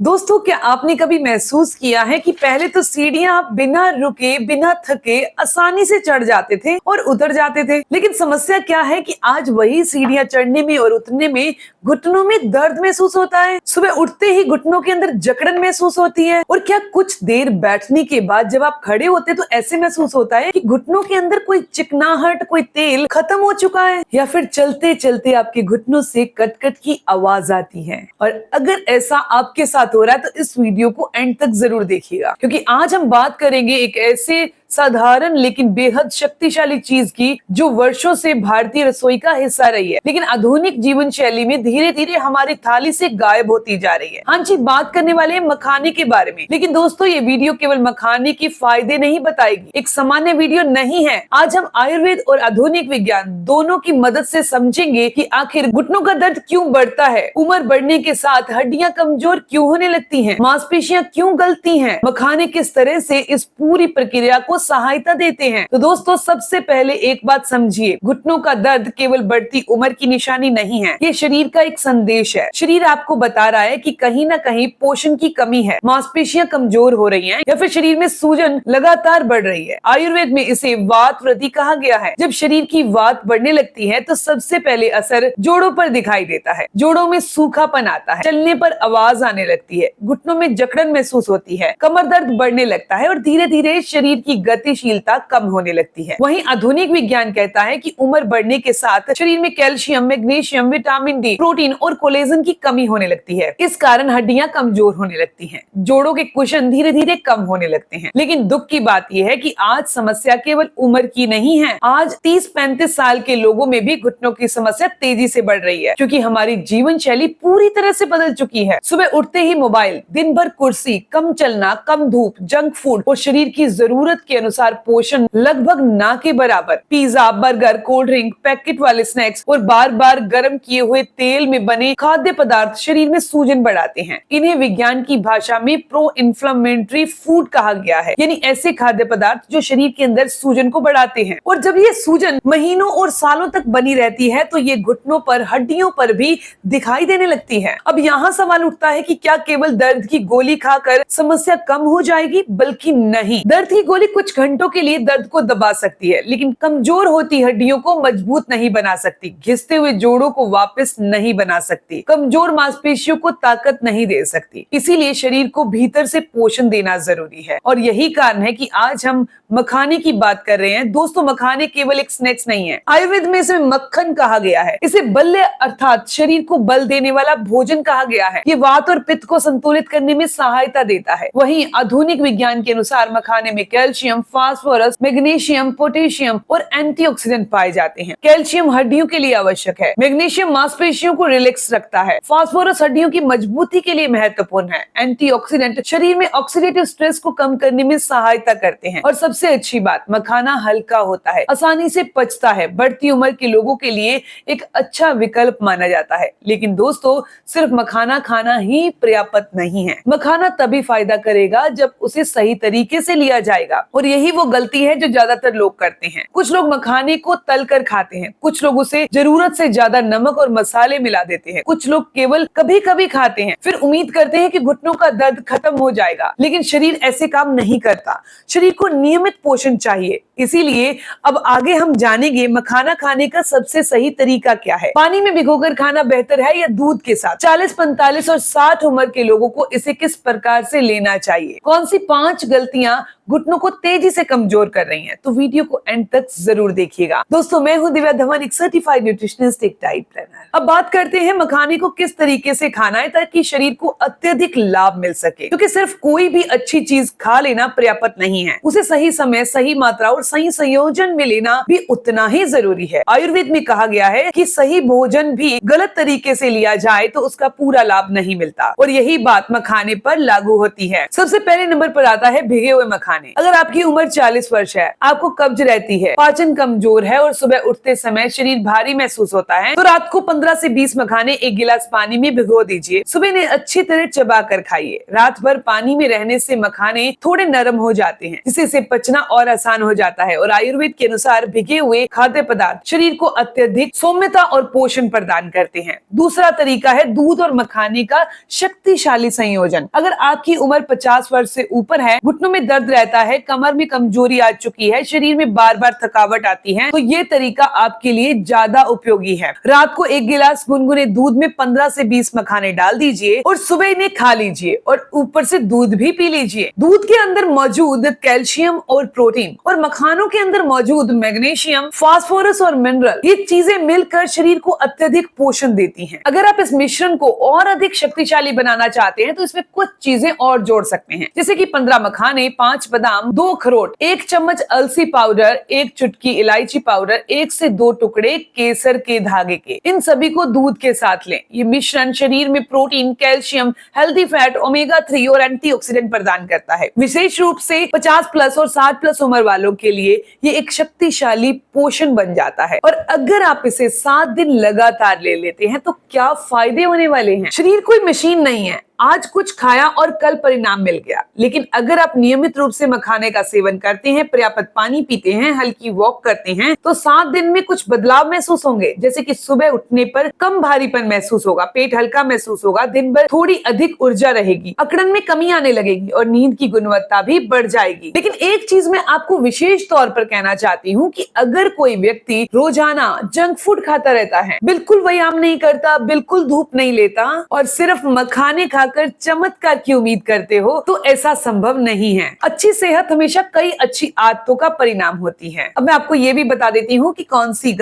दोस्तों, क्या आपने कभी महसूस किया है कि पहले तो सीढ़ियां आप बिना रुके बिना थके आसानी से चढ़ जाते थे और उतर जाते थे, लेकिन समस्या क्या है कि आज वही सीढ़ियां चढ़ने में और उतरने में घुटनों में दर्द महसूस होता है। सुबह उठते ही घुटनों के अंदर जकड़न महसूस होती है और क्या कुछ देर बैठने के बाद जब आप खड़े होते तो ऐसे महसूस होता है कि घुटनों के अंदर कोई चिकनाहट, कोई तेल खत्म हो चुका है, या फिर चलते चलते आपके घुटनों से कट-कट की आवाज आती है। और अगर ऐसा आपके साथ हो रहा है तो इस वीडियो को एंड तक जरूर देखिएगा, क्योंकि आज हम बात करेंगे एक ऐसे साधारण लेकिन बेहद शक्तिशाली चीज की जो वर्षों से भारतीय रसोई का हिस्सा रही है, लेकिन आधुनिक जीवन शैली में धीरे धीरे हमारी थाली से गायब होती जा रही है। हाँ जी, बात करने वाले हैं मखाने के बारे में। लेकिन दोस्तों, ये वीडियो केवल मखाने के फायदे नहीं बताएगी, एक सामान्य वीडियो नहीं है। आज हम आयुर्वेद और आधुनिक विज्ञान दोनों की मदद से समझेंगे कि आखिर घुटनों का दर्द क्यों बढ़ता है, उम्र बढ़ने के साथ हड्डियां कमजोर क्यों होने लगती हैं, मांसपेशियां क्यों गलती हैं, मखाने किस तरह से इस पूरी प्रक्रिया को सहायता देते हैं। तो दोस्तों, सबसे पहले एक बात समझिए, घुटनों का दर्द केवल बढ़ती उम्र की निशानी नहीं है, ये शरीर का एक संदेश है। शरीर आपको बता रहा है कि कहीं ना कहीं पोषण की कमी है, मांसपेशियां कमजोर हो रही हैं, या फिर शरीर में सूजन लगातार बढ़ रही है। आयुर्वेद में इसे वात वृद्धि कहा गया है। जब शरीर की वात बढ़ने लगती है तो सबसे पहले असर जोड़ों पर दिखाई देता है। जोड़ों में सूखापन आता है, चलने पर आवाज आने लगती है, घुटनों में जकड़न महसूस होती है, कमर दर्द बढ़ने लगता है और धीरे धीरे शरीर की गतिशीलता कम होने लगती है। वहीं आधुनिक विज्ञान कहता है कि उम्र बढ़ने के साथ शरीर में calcium, magnesium, vitamin D, protein और कोलेजन की कमी होने लगती है। इस कारण हड्डियां कमजोर होने लगती हैं, जोड़ों के कुशन धीरे धीरे कम होने लगते हैं। लेकिन दुख की बात यह है कि आज समस्या केवल उम्र की नहीं है। आज 30-35 साल के लोगों में भी घुटनों की समस्या तेजी से बढ़ रही है, क्योंकि हमारी जीवन शैली पूरी तरह से बदल चुकी है। सुबह उठते ही मोबाइल, दिन भर कुर्सी, कम चलना, कम धूप, जंक फूड और शरीर की जरूरत के अनुसार पोषण लगभग ना के बराबर। Pizza, burger, cold drink, packet वाले स्नैक्स और बार बार गर्म किए हुए तेल में बने खाद्य पदार्थ शरीर में सूजन बढ़ाते हैं। इन्हें विज्ञान की भाषा में प्रो इन्फ्लेमेटरी फूड कहा गया है, यानी ऐसे खाद्य पदार्थ जो शरीर के अंदर सूजन को बढ़ाते हैं। और जब ये सूजन महीनों और सालों तक बनी रहती है तो ये घुटनों पर, हड्डियों पर भी दिखाई देने लगती है। अब यहाँ सवाल उठता है कि क्या केवल दर्द की गोली खाकर समस्या कम हो जाएगी? बल्कि नहीं, दर्द की गोली कुछ घंटों के लिए दर्द को दबा सकती है, लेकिन कमजोर होती हड्डियों को मजबूत नहीं बना सकती, घिसते हुए जोड़ों को वापस नहीं बना सकती, कमजोर मांसपेशियों को ताकत नहीं दे सकती। इसीलिए शरीर को भीतर से पोषण देना जरूरी है, और यही कारण है कि आज हम मखाने की बात कर रहे हैं। दोस्तों, मखाने केवल एक स्नैक्स नहीं है, आयुर्वेद में इसे मक्खन कहा गया है। इसे बल्य अर्थात शरीर को बल देने वाला भोजन कहा गया है। ये वात और पित्त को संतुलित करने में सहायता देता है। वहीं आधुनिक विज्ञान के अनुसार मखाने में कैल्शियम, फास्फोरस, मैग्नीशियम, पोटेशियम और एंटीऑक्सीडेंट पाए जाते हैं। कैल्शियम हड्डियों के लिए आवश्यक है, मैग्नीशियम मांसपेशियों को रिलैक्स रखता है, फास्फोरस हड्डियों की मजबूती के लिए महत्वपूर्ण है, एंटीऑक्सीडेंट शरीर में ऑक्सीडेटिव स्ट्रेस को कम करने में सहायता करते हैं, और सबसे अच्छी बात, मखाना हल्का होता है, आसानी से पचता है, बढ़ती उम्र के लोगों के लिए एक अच्छा विकल्प माना जाता है। लेकिन दोस्तों, सिर्फ मखाना खाना ही पर्याप्त नहीं है। मखाना तभी फायदा करेगा जब उसे सही तरीके से लिया जाएगा, और यही वो गलती है जो ज्यादातर लोग करते हैं। कुछ लोग मखाने को तल कर खाते हैं, कुछ लोग उसे जरूरत से ज्यादा नमक और मसाले मिला देते हैं, कुछ लोग केवल कभी कभी खाते हैं, फिर उम्मीद करते हैं कि घुटनों का दर्द खत्म हो जाएगा। लेकिन शरीर ऐसे काम नहीं करता, शरीर को नियमित पोषण चाहिए। इसीलिए अब आगे हम जानेंगे मखाना खाने का सबसे सही तरीका क्या है। पानी में भिगोकर खाना बेहतर है या दूध के साथ? 40, 45 और 60 उम्र के लोगों को इसे किस प्रकार से लेना चाहिए? कौन सी 5 गलतियां घुटनों को तेजी से कमजोर कर रही हैं? तो वीडियो को एंड तक जरूर देखिएगा। दोस्तों, मैं हूं दिव्या धवन, एक सर्टिफाइड न्यूट्रिशनिस्ट, एक डाइट प्लानर। अब बात करते हैं मखाने को किस तरीके से खाना है ताकि शरीर को अत्यधिक लाभ मिल सके, क्योंकि सिर्फ कोई भी अच्छी चीज खा लेना पर्याप्त नहीं है, उसे सही समय, सही मात्रा और सही संयोजन में लेना भी उतना ही जरूरी है। आयुर्वेद में कहा गया है कि सही भोजन भी गलत तरीके से लिया जाए तो उसका पूरा लाभ नहीं मिलता, और यही बात मखाने पर लागू होती है। सबसे पहले नंबर पर आता है भिगे हुए मखाने। अगर आपकी उम्र 40 वर्ष है, आपको कब्ज रहती है, पाचन कमजोर है और सुबह उठते समय शरीर भारी महसूस होता है, तो रात को 15 से 20 मखाने एक गिलास पानी में भिगो दीजिए। सुबह इन्हें अच्छी तरह चबा कर खाइए। रात भर पानी में रहने से मखाने थोड़े नरम हो जाते हैं, जिससे इसे पचना और आसान हो जाता जाता है और आयुर्वेद के अनुसार भिगे हुए खाद्य पदार्थ शरीर को अत्यधिक सौम्यता और पोषण प्रदान करते हैं। दूसरा तरीका है दूध और मखाने का शक्तिशाली संयोजन। अगर आपकी उम्र 50 वर्ष से ऊपर है, घुटनों में दर्द रहता है, कमर में कमजोरी आ चुकी है, शरीर में बार बार थकावट आती है, तो ये तरीका आपके लिए ज्यादा उपयोगी है। रात को 1 गिलास गुनगुने दूध में 15 से 20 मखाने डाल दीजिए और सुबह इन्हें खा लीजिए और ऊपर से दूध भी पी लीजिए। दूध के अंदर मौजूद कैल्शियम और प्रोटीन और मखानों के अंदर मौजूद मैग्नीशियम, फास्फोरस और मिनरल, ये चीजें मिलकर शरीर को अत्यधिक पोषण देती हैं। अगर आप इस मिश्रण को और अधिक शक्तिशाली बनाना चाहते हैं तो इसमें कुछ चीजें और जोड़ सकते हैं, जैसे कि 15 मखाने, 5 बादाम, 2 अखरोट, 1 चम्मच अलसी पाउडर, 1 चुटकी इलायची पाउडर, 1 से 2 टुकड़े केसर के धागे के। इन सभी को दूध के साथ लें। ये मिश्रण शरीर में protein, calcium, healthy fat, omega 3 और एंटीऑक्सीडेंट प्रदान करता है। विशेष रूप से 50 प्लस और 60 प्लस उम्र वालों के लिए ये एक शक्तिशाली पोषण बन जाता है। और अगर आप इसे 7 दिन लगातार ले लेते हैं तो क्या फायदे होने वाले हैं। शरीर कोई मशीन नहीं है, आज कुछ खाया और कल परिणाम मिल गया। लेकिन अगर आप नियमित रूप से मखाने का सेवन करते हैं, पर्याप्त पानी पीते हैं, हल्की वॉक करते हैं, तो 7 दिन में कुछ बदलाव महसूस होंगे। जैसे कि सुबह उठने पर कम भारीपन महसूस होगा, पेट हल्का महसूस होगा, दिन भर थोड़ी अधिक ऊर्जा रहेगी, अकड़न में कमी आने लगेगी और नींद की गुणवत्ता भी बढ़ जाएगी। लेकिन एक चीज मैं आपको विशेष तौर पर कहना चाहती हूँ कि अगर कोई व्यक्ति रोजाना जंक फूड खाता रहता है, बिल्कुल व्यायाम नहीं करता, बिल्कुल धूप नहीं लेता और सिर्फ मखाने खाकर चमत्कार की उम्मीद करते हो, तो ऐसा संभव नहीं है। अच्छी सेहत हमेशा कई अच्छी आदतों का परिणाम होती है। अब मैं आपको ये भी बता देती हूँ कि कौन सी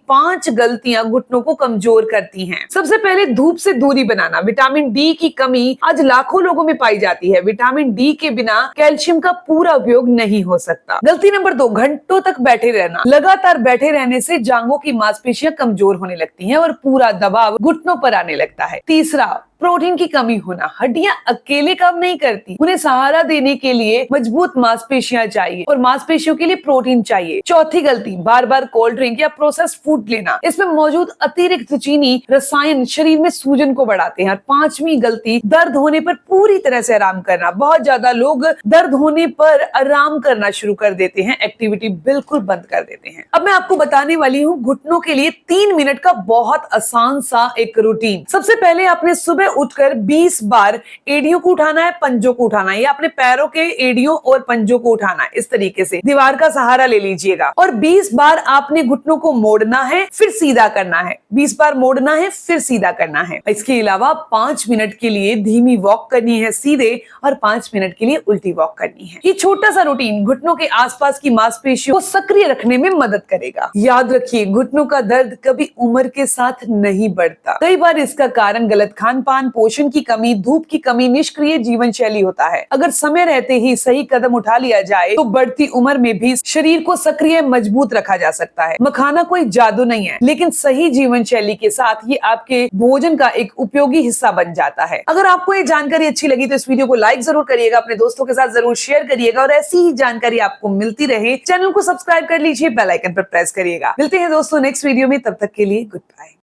5 गलतियां घुटनों को कमजोर करती हैं। सबसे पहले धूप से दूरी बनाना। विटामिन डी की कमी आज लाखों लोगों में पाई जाती है। विटामिन डी के बिना कैल्शियम का पूरा उपयोग नहीं हो सकता। गलती नंबर 2, घंटों तक बैठे रहना। लगातार बैठे रहने से जांघों की मांसपेशियां कमजोर होने लगती हैं और पूरा दबाव घुटनों पर आने लगता है। तीसरा, प्रोटीन की कमी होना। हड्डियां अकेले काम नहीं करती, उन्हें सहारा देने के लिए मजबूत मांसपेशियां चाहिए और मांसपेशियों के लिए प्रोटीन चाहिए। चौथी गलती, बार बार कोल्ड ड्रिंक या प्रोसेस्ड फूड लेना। इसमें मौजूद अतिरिक्त चीनी रसायन शरीर में सूजन को बढ़ाते हैं। और 5वीं गलती, दर्द होने पर पूरी तरह से आराम करना। बहुत ज्यादा लोग दर्द होने पर आराम करना शुरू कर देते हैं, एक्टिविटी बिल्कुल बंद कर देते हैं। अब मैं आपको बताने वाली हूँ घुटनों के लिए 3 मिनट का बहुत आसान सा एक रूटीन। सबसे पहले आपने सुबह उठकर 20 बार एड़ियों को उठाना है, पंजों को उठाना है, या अपने पैरों के एड़ियों और पंजों को उठाना है। इस तरीके से दीवार का सहारा ले लीजिएगा और 20 बार आपने घुटनों को मोड़ना है, फिर सीधा करना है। 20 बार मोड़ना है, फिर सीधा करना है। इसके अलावा 5 मिनट के लिए धीमी वॉक करनी है सीधे और 5 मिनट के लिए उल्टी वॉक करनी है। ये छोटा सा रूटीन घुटनों के आसपास की मांसपेशियों को सक्रिय रखने में मदद करेगा। याद रखिए, घुटनों का दर्द कभी उम्र के साथ नहीं बढ़ता। कई बार इसका कारण गलत खान पान, पोषण की कमी, धूप की कमी, निष्क्रिय जीवन शैली होता है। अगर समय रहते ही सही कदम उठा लिया जाए तो बढ़ती उम्र में भी शरीर को सक्रिय, मजबूत रखा जा सकता है। मखाना कोई जादू नहीं है, लेकिन सही जीवन शैली के साथ ये आपके भोजन का एक उपयोगी हिस्सा बन जाता है। अगर आपको ये जानकारी अच्छी लगी तो इस वीडियो को लाइक जरूर करिएगा, अपने दोस्तों के साथ जरूर शेयर करिएगा और ऐसी ही जानकारी आपको मिलती रहे चैनल को सब्सक्राइब कर लीजिए, बेल आइकन पर प्रेस करिएगा। मिलते हैं दोस्तों नेक्स्ट वीडियो में, तब तक के लिए गुड बाय।